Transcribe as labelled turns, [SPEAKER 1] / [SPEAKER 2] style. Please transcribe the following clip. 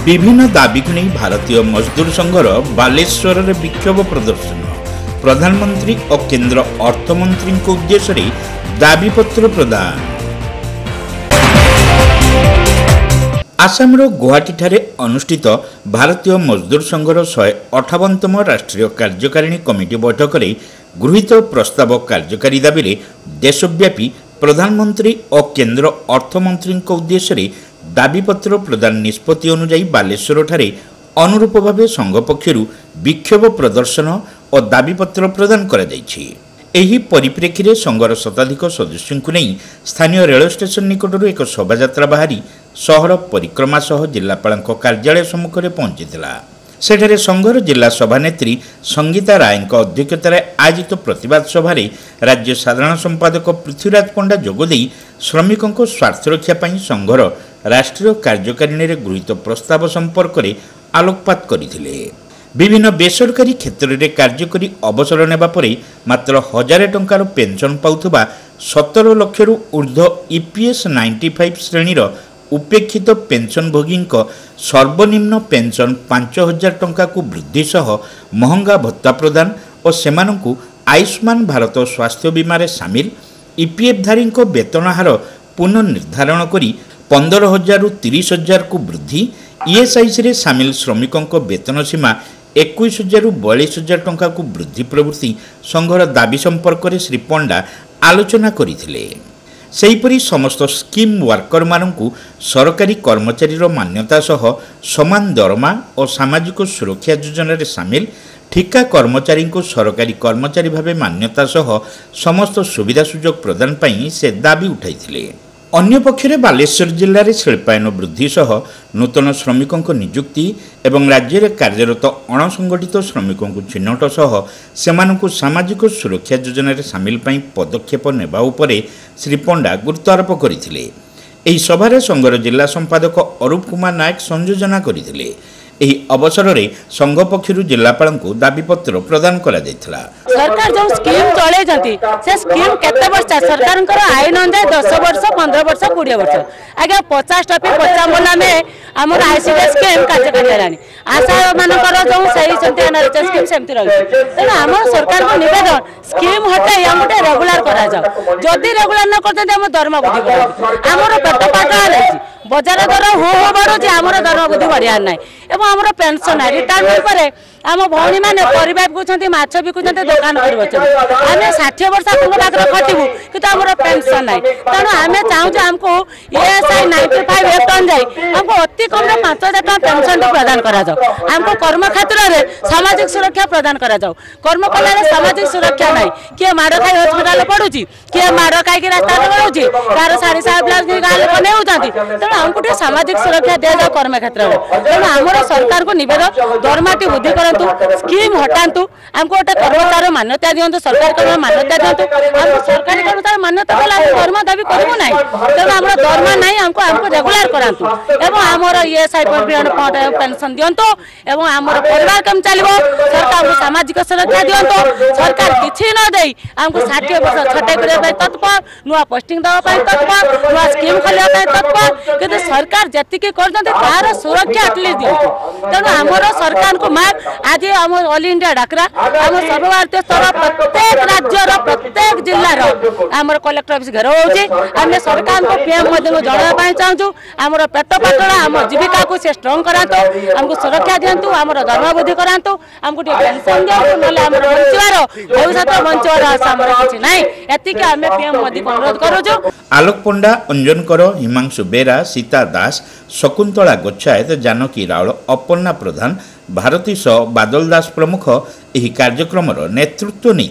[SPEAKER 1] विभिन्न दाबी को नहीं भारतीय मजदूर संघर बालेश्वर में विक्षोभ प्रदर्शन प्रधानमंत्री और केंद्र अर्थमंत्री उद्देश्य दाबीपत्र प्रदान। आसाम गुवाहाटी ठारे अनुष्ठित भारतीय मजदूर संघर 158तम राष्ट्रीय कार्यकारिणी कमिटी बैठक में गृहीत प्रस्ताव कार्यकारी दाबी देशव्यापी प्रधानमंत्री और केंद्र अर्थमंत्री उद्देश्य दाबीपत्र प्रदान निष्पत्ति अनुଯାୟୀ बालेश्वर ठारे अनुरूप भाव संघ पक्षर विक्षोभ प्रदर्शन और दाबीपत्र प्रदान करा जायछि। एही परिप्रेक्षी रे संघर शताधिक सदस्यों को नहीं स्थानीय रेल स्टेशन निकटर एक शोभायात्रा बाहरी शहर परिक्रमा सह जिलापाल कार्यालय सम्मुख में पहुंचीला। सेठारे संघर जिला सभानेत्री संगीता राय अध्यक्षतार आयोजित प्रतिवाद सभा राज्य साधारण संपादक पृथ्वीराज पंडा जोगदे श्रमिकों स्वार्थ रक्षापी संघर राष्ट्रीय कार्यकारिणी गृहीत प्रस्ताव संपर्क में आलोकपात करथिले। विभिन्न बेसरकारी क्षेत्र में कार्य करी अवसर नेबा परे मात्र 1000 टंकार पेंशन पाउथबा 17 लाख रु ऊर्ध्व ईपीएस 95 श्रेणी उपेक्षित पेंशन भोगी सर्वनिम्न पेंशन 5000 टंका को वृद्धि सह महंगा भत्ता प्रदान और सेमानंकु आयुष्मान भारत स्वास्थ्य बीमा सामिल ईपीएफ धारी वेतन हार पुनर्निर्धारण करी 15,000 रु 30,000 को वृद्धि ईएसआईसी रे सामिल श्रमिकों वेतन सीमा 21,000 रु 42,000 टंका को वृद्धि प्रभृति संघर दाबी संपर्क में श्री पंडा आलोचना करथिले। सेहीपरि समस्त स्कीम वर्कर मानकु सरकारी कर्मचारी मान्यता सह समान दरमा और सामाजिक सुरक्षा योजना रे सामिल ठिका कर्मचारी को सरकारी कर्मचारी भावे मान्यता सह समस्त सुविधा सुजोग प्रदान पई से दाबी उठाइथिले। अन्य पक्षरे बालेश्वर जिले में शिल्पायन वृद्धि सह नूतन श्रमिकों नियुक्ति एवं राज्य में कार्यरत अणसंगठित श्रमिकों चिन्हट सह सेमानकु सामाजिक सुरक्षा योजना सामिल पई पदक्षेप नेबा उपरे श्री पंडा गुरुत्वारोप करथिले। एही सभारे संघर जिला संपादक अरूप कुमार नायक संयोजना करथिले। एही अवसर में संघ पक्षर जिलापाल को दाबीपत्र प्रदान करा जायथिला।
[SPEAKER 2] सरकार जो स्कीम चले जाती से स्कीम केते वर्ष सरकार आईन अनुसार 10 वर्ष 15 वर्ष 20 वर्ष आगे 50 टपी 55 में आमर आईसीडी स्कीम कार्यकारी हेलानी आशा मानकर जो सही सन्ति एनआरएचएस स्कीम सेमति रही तेना आम सरकार को निवेदन स्कीम हटाई हम गोटे रेगुलर करा जाओ जदि रेगुलर न करते हम दरमा वृद्धि कर आमर पेट पाट बजार दर हो बढ़ुचे आमर दरमा वृद्धि बढ़िया ना एवं आमर पेंशन रिटायरमेंट पर आम भौणी मैंने परिवार बिकुंट माछ बिकुंट दुकान कर आम 60 वर्ष पाखे खटबू कि आम पेंशन ना तेणु आम चाहूँ आमको ईएसआई 95 एक्ट अनुଯାୟୀ आमको अति कम 5,000 टका पेंशन प्रदान करा जाओ आमको कर्म क्षेत्र में सामाजिक सुरक्षा प्रदान करा जाओ कर्म कला सामाजिक सुरक्षा ना किए माड़ खाई हस्पिटाल पड़ुची किए माड़ खाई रास्ता पड़ुची कार साड़ी साहब ब्लाउज गाँ लोक नहीं तेणु आमको सामाजिक सुरक्षा दि जाओ कर्म क्षेत्र में तेणु आमर सरकार को निवेदन दरमाटी वृद्धि कर स्कीम हटातु आमको गोटे कर्मचारी मान्यता दिंतु सरकार कर्म मान्यता दिंतु आम सरकारी कर्मचारी मान्यता कला दरमा दाबी करूँ ना तेणु आम दरमा ना आमको रेगुलर करातु एवं आमर ईएसआई फंड पेंशन दिंतु एवं आमर परिवार कम चलो सरकार सामाजिक सुरक्षा दिंतु सरकार किसी न दे आमको 60 वर्ष छटाई करने तत्पर नुआ पोस्टिंग देवाई तत्पर नुआ स्कीम खोलिया तत्पर कि सरकार जी कर सुरक्षा एटलिस्ट दिंतु तेणु आमर सरकार को मांग आज आम ऑल इंडिया डाकरा आम सर्वभारतीय स्तर प्रत्येक राज्यर प्रत्येक जिलार आम कलेक्टर ऑफिस घेराव होम सरकार को पीएम मोदी को जनवाई चाहूँ आम पेट पाटला आम जीविका को से स्ट्रंग करातु आमको सुरक्षा दिंतु आम दरमा वृद्धि करातु आमको पेंशन दिंतु ना बचार भविष्य बचार आशा किसी ना एतिक आम पीएम मोदी को अनुरोध करुचु।
[SPEAKER 1] आलोक पंडा अंजन कर हिमांशु बेरा सीता दास शकुंतला गोच्छायत जानकी राउल अपर्णा प्रधान भारती सह बादल दास प्रमुख एही कार्यक्रम नेतृत्व नहीं।